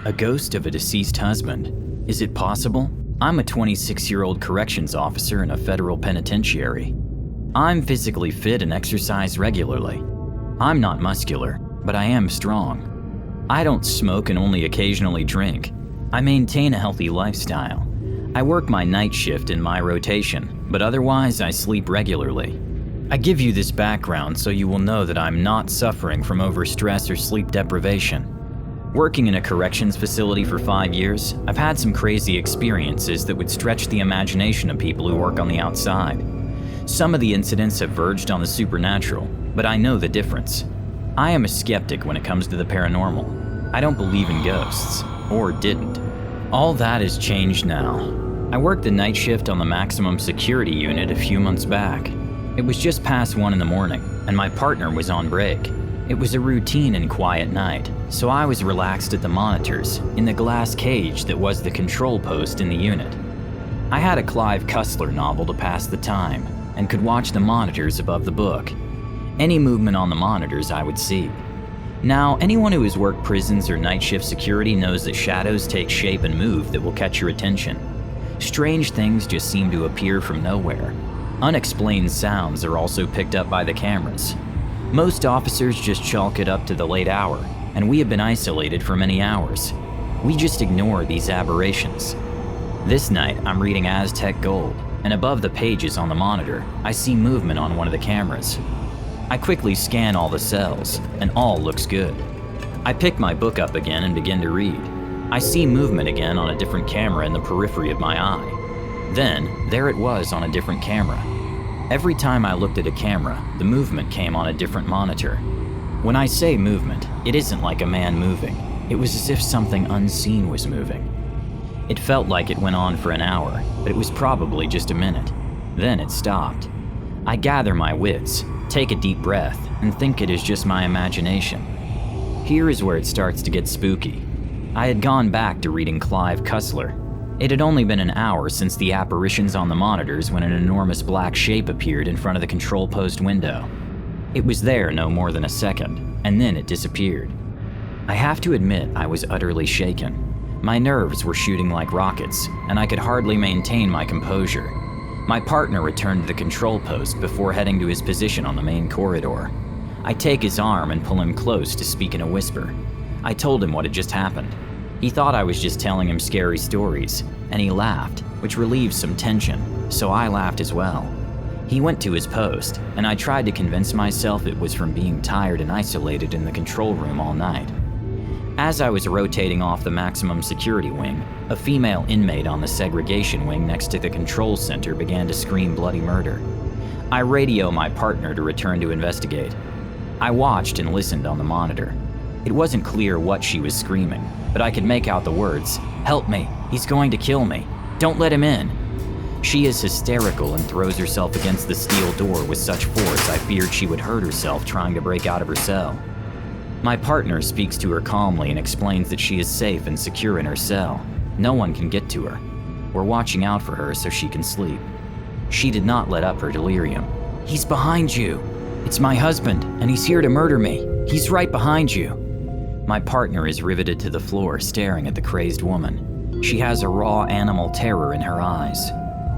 A ghost of a deceased husband. Is it possible? I'm a 26-year-old corrections officer in a federal penitentiary. I'm physically fit and exercise regularly. I'm not muscular, but I am strong. I don't smoke and only occasionally drink. I maintain a healthy lifestyle. I work my night shift in my rotation, but otherwise I sleep regularly. I give you this background so you will know that I'm not suffering from overstress or sleep deprivation. Working in a corrections facility for 5 years, I've had some crazy experiences that would stretch the imagination of people who work on the outside. Some of the incidents have verged on the supernatural, but I know the difference. I am a skeptic when it comes to the paranormal. I don't believe in ghosts, or didn't. All that has changed now. I worked the night shift on the maximum security unit a few months back. It was just past 1 in the morning, and my partner was on break. It was a routine and quiet night, so I was relaxed at the monitors in the glass cage that was the control post in the unit. I had a Clive Cussler novel to pass the time and could watch the monitors above the book. Any movement on the monitors I would see. Now, anyone who has worked prisons or night shift security knows that shadows take shape and move that will catch your attention. Strange things just seem to appear from nowhere. Unexplained sounds are also picked up by the cameras. Most officers just chalk it up to the late hour, and we have been isolated for many hours. We just ignore these aberrations. This night, I'm reading Aztec Gold, and above the pages on the monitor, I see movement on one of the cameras. I quickly scan all the cells, and all looks good. I pick my book up again and begin to read. I see movement again on a different camera in the periphery of my eye. Then, there it was on a different camera. Every time I looked at a camera, the movement came on a different monitor. When I say movement, it isn't like a man moving. It was as if something unseen was moving. It felt like it went on for an hour, but it was probably just a minute. Then it stopped. I gather my wits, take a deep breath, and think it is just my imagination. Here is where it starts to get spooky. I had gone back to reading Clive Cussler. It had only been an hour since the apparitions on the monitors when an enormous black shape appeared in front of the control post window. It was there no more than a second, and then it disappeared. I have to admit I was utterly shaken. My nerves were shooting like rockets, and I could hardly maintain my composure. My partner returned to the control post before heading to his position on the main corridor. I take his arm and pull him close to speak in a whisper. I told him what had just happened. He thought I was just telling him scary stories, and he laughed, which relieved some tension, so I laughed as well. He went to his post, and I tried to convince myself it was from being tired and isolated in the control room all night. As I was rotating off the maximum security wing, a female inmate on the segregation wing next to the control center began to scream bloody murder. I radio my partner to return to investigate. I watched and listened on the monitor. It wasn't clear what she was screaming, but I could make out the words, "Help me, he's going to kill me, don't let him in." She is hysterical and throws herself against the steel door with such force I feared she would hurt herself trying to break out of her cell. My partner speaks to her calmly and explains that she is safe and secure in her cell. No one can get to her. We're watching out for her so she can sleep. She did not let up her delirium. "He's behind you. It's my husband, and he's here to murder me. He's right behind you." My partner is riveted to the floor, staring at the crazed woman. She has a raw animal terror in her eyes.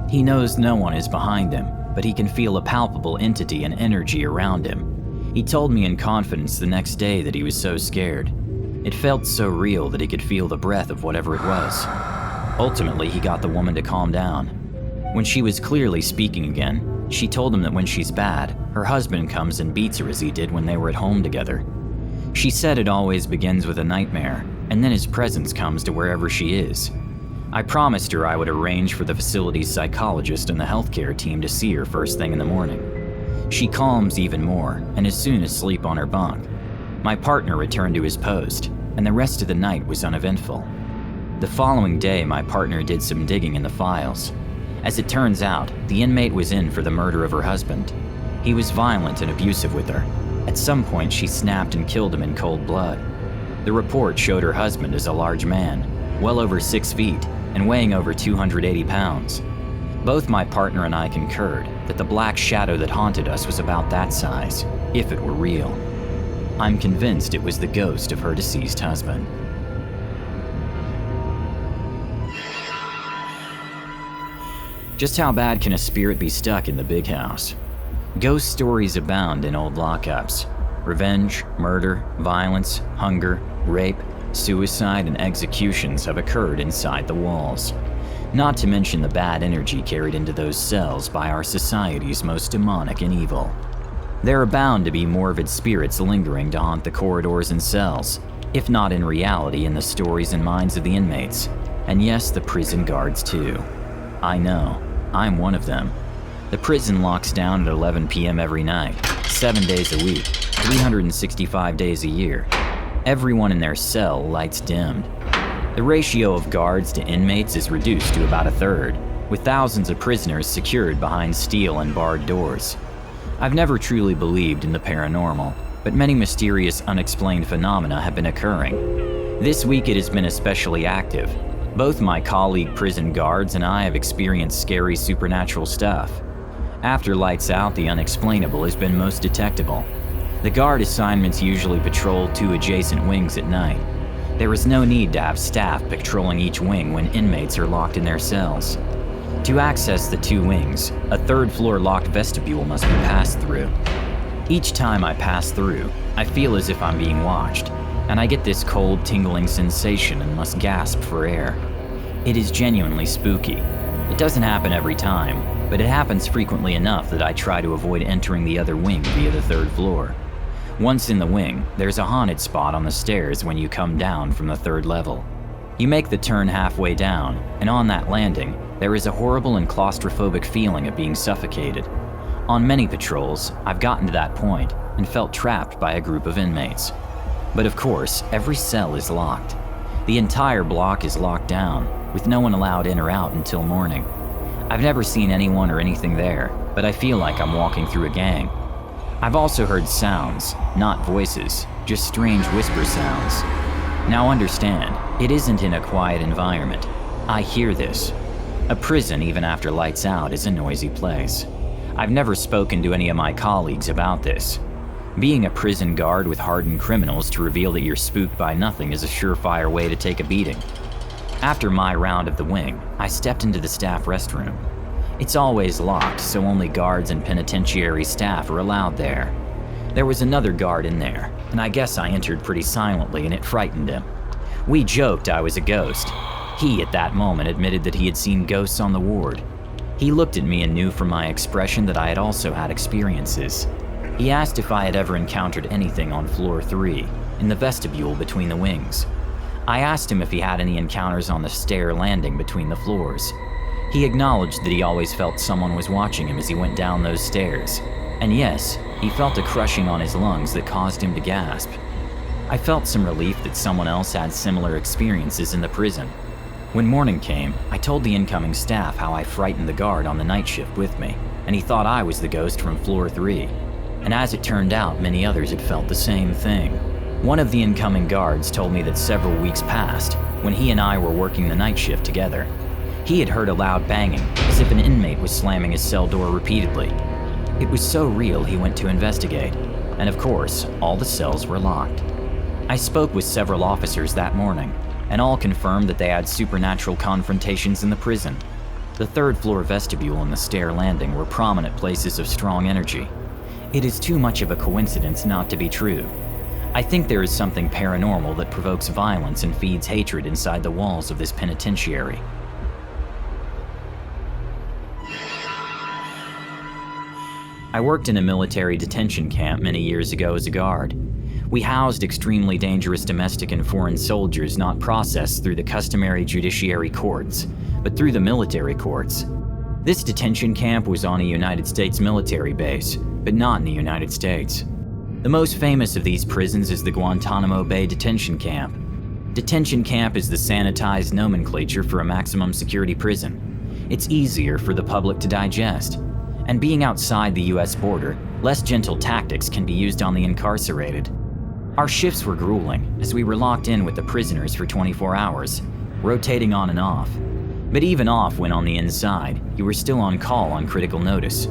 He knows no one is behind him, but he can feel a palpable entity and energy around him. He told me in confidence the next day that he was so scared. It felt so real that he could feel the breath of whatever it was. Ultimately, he got the woman to calm down. When she was clearly speaking again, she told him that when she's bad, her husband comes and beats her as he did when they were at home together. She said it always begins with a nightmare, and then his presence comes to wherever she is. I promised her I would arrange for the facility's psychologist and the healthcare team to see her first thing in the morning. She calms even more and is soon asleep on her bunk. My partner returned to his post, and the rest of the night was uneventful. The following day, my partner did some digging in the files. As it turns out, the inmate was in for the murder of her husband. He was violent and abusive with her. At some point, she snapped and killed him in cold blood. The report showed her husband as a large man, well over 6 feet, and weighing over 280 pounds. Both my partner and I concurred that the black shadow that haunted us was about that size, if it were real. I'm convinced it was the ghost of her deceased husband. Just how bad can a spirit be stuck in the big house? Ghost stories abound in old lockups. Revenge, murder, violence, hunger, rape, suicide, and executions have occurred inside the walls. Not to mention the bad energy carried into those cells by our society's most demonic and evil. There are bound to be morbid spirits lingering to haunt the corridors and cells, if not in reality in the stories and minds of the inmates. And yes, the prison guards too. I know, I'm one of them. The prison locks down at 11 p.m. every night, 7 days a week, 365 days a year. Everyone in their cell lights dimmed. The ratio of guards to inmates is reduced to about a third, with thousands of prisoners secured behind steel and barred doors. I've never truly believed in the paranormal, but many mysterious unexplained phenomena have been occurring. This week it has been especially active. Both my colleague prison guards and I have experienced scary supernatural stuff. After lights out, the unexplainable has been most detectable. The guard assignments usually patrol 2 adjacent wings at night. There is no need to have staff patrolling each wing when inmates are locked in their cells. To access the 2 wings, a 3rd floor locked vestibule must be passed through. Each time I pass through, I feel as if I'm being watched, and I get this cold, tingling sensation and must gasp for air. It is genuinely spooky. It doesn't happen every time, but it happens frequently enough that I try to avoid entering the other wing via the 3rd floor. Once in the wing, there's a haunted spot on the stairs when you come down from the 3rd level. You make the turn halfway down, and on that landing, there is a horrible and claustrophobic feeling of being suffocated. On many patrols, I've gotten to that point and felt trapped by a group of inmates. But of course, every cell is locked. The entire block is locked down, with no one allowed in or out until morning. I've never seen anyone or anything there, but I feel like I'm walking through a gang. I've also heard sounds, not voices, just strange whisper sounds. Now understand, it isn't in a quiet environment. I hear this. A prison, even after lights out, is a noisy place. I've never spoken to any of my colleagues about this. Being a prison guard with hardened criminals to reveal that you're spooked by nothing is a surefire way to take a beating. After my round of the wing, I stepped into the staff restroom. It's always locked, so only guards and penitentiary staff are allowed there. There was another guard in there, and I guess I entered pretty silently and it frightened him. We joked I was a ghost. He, at that moment, admitted that he had seen ghosts on the ward. He looked at me and knew from my expression that I had also had experiences. He asked if I had ever encountered anything on floor 3, in the vestibule between the wings. I asked him if he had any encounters on the stair landing between the floors. He acknowledged that he always felt someone was watching him as he went down those stairs. And yes, he felt a crushing on his lungs that caused him to gasp. I felt some relief that someone else had similar experiences in the prison. When morning came, I told the incoming staff how I frightened the guard on the night shift with me, and he thought I was the ghost from floor 3. And as it turned out, many others had felt the same thing. One of the incoming guards told me that several weeks passed, when he and I were working the night shift together. He had heard a loud banging, as if an inmate was slamming his cell door repeatedly. It was so real he went to investigate, and of course, all the cells were locked. I spoke with several officers that morning, and all confirmed that they had supernatural confrontations in the prison. The 3rd floor vestibule and the stair landing were prominent places of strong energy. It is too much of a coincidence not to be true. I think there is something paranormal that provokes violence and feeds hatred inside the walls of this penitentiary. I worked in a military detention camp many years ago as a guard. We housed extremely dangerous domestic and foreign soldiers not processed through the customary judiciary courts, but through the military courts. This detention camp was on a United States military base, but not in the United States. The most famous of these prisons is the Guantanamo Bay Detention Camp. Detention camp is the sanitized nomenclature for a maximum security prison. It's easier for the public to digest. And being outside the US border, less gentle tactics can be used on the incarcerated. Our shifts were grueling, as we were locked in with the prisoners for 24 hours, rotating on and off. But even off when on the inside, you were still on call on critical notice.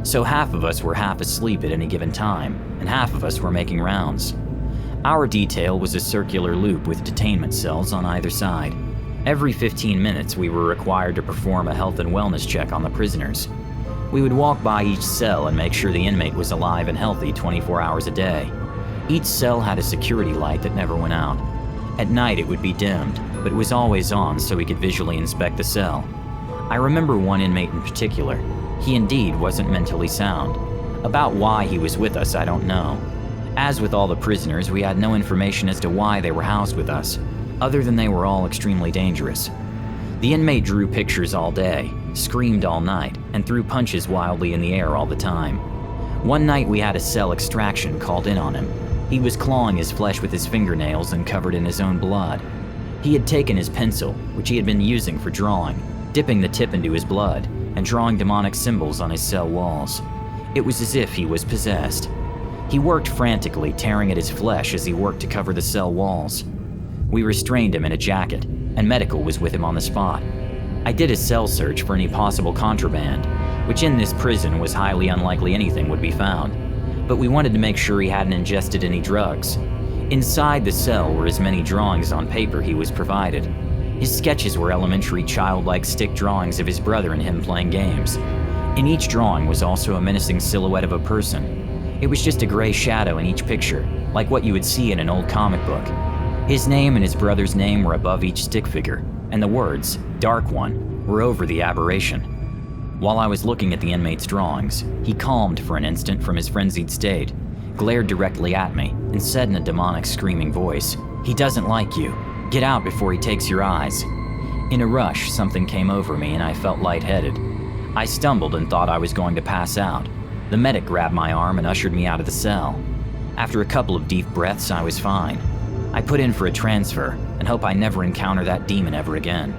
So half of us were half asleep at any given time, and half of us were making rounds. Our detail was a circular loop with detainment cells on either side. Every 15 minutes, we were required to perform a health and wellness check on the prisoners. We would walk by each cell and make sure the inmate was alive and healthy 24 hours a day. Each cell had a security light that never went out. At night, it would be dimmed, but it was always on so we could visually inspect the cell. I remember one inmate in particular. He indeed wasn't mentally sound. About why he was with us, I don't know. As with all the prisoners, we had no information as to why they were housed with us, other than they were all extremely dangerous. The inmate drew pictures all day, screamed all night, and threw punches wildly in the air all the time. One night we had a cell extraction called in on him. He was clawing his flesh with his fingernails and covered in his own blood. He had taken his pencil, which he had been using for drawing, dipping the tip into his blood, and drawing demonic symbols on his cell walls. It was as if he was possessed. He worked frantically, tearing at his flesh as he worked to cover the cell walls. We restrained him in a jacket, and medical was with him on the spot. I did a cell search for any possible contraband, which in this prison was highly unlikely anything would be found, but we wanted to make sure he hadn't ingested any drugs. Inside the cell were as many drawings on paper he was provided. His sketches were elementary childlike stick drawings of his brother and him playing games. In each drawing was also a menacing silhouette of a person. It was just a gray shadow in each picture, like what you would see in an old comic book. His name and his brother's name were above each stick figure, and the words, "Dark One," were over the aberration. While I was looking at the inmate's drawings, he calmed for an instant from his frenzied state, glared directly at me, and said in a demonic screaming voice, "He doesn't like you. Get out before he takes your eyes." In a rush, something came over me and I felt lightheaded. I stumbled and thought I was going to pass out. The medic grabbed my arm and ushered me out of the cell. After a couple of deep breaths, I was fine. I put in for a transfer and hope I never encounter that demon ever again.